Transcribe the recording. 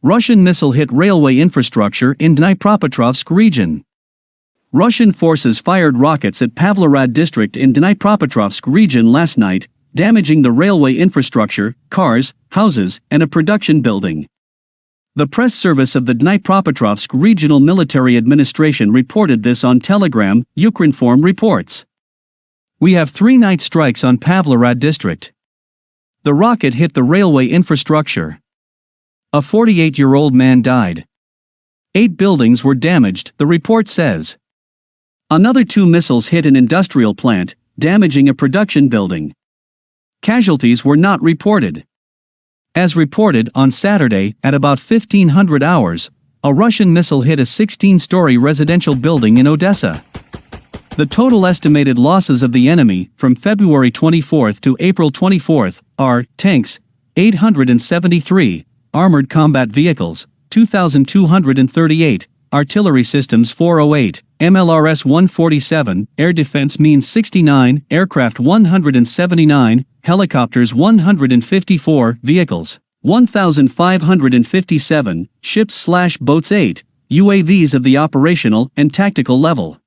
Russian missile hit railway infrastructure in Dnipropetrovsk region. Russian forces fired rockets at Pavlohrad district in Dnipropetrovsk region last night, damaging the railway infrastructure, cars, houses, and a production building. The press service of the Dnipropetrovsk Regional Military Administration reported this on Telegram, Ukrinform reports. We have 3 night strikes on Pavlohrad district. The rocket hit the railway infrastructure. A 48-year-old man died. 8 buildings were damaged, the report says. Another 2 missiles hit an industrial plant, damaging a production building. Casualties were not reported. As reported on Saturday at about 1500 hours, a Russian missile hit a 16-story residential building in Odesa. The total estimated losses of the enemy from February 24 to April 24 are tanks, 873, armored combat vehicles, 2,238, artillery systems 408, MLRS 147, air defense means 69, aircraft 179, helicopters 154, vehicles 1,557, ships/boats 8, UAVs of the operational and tactical level.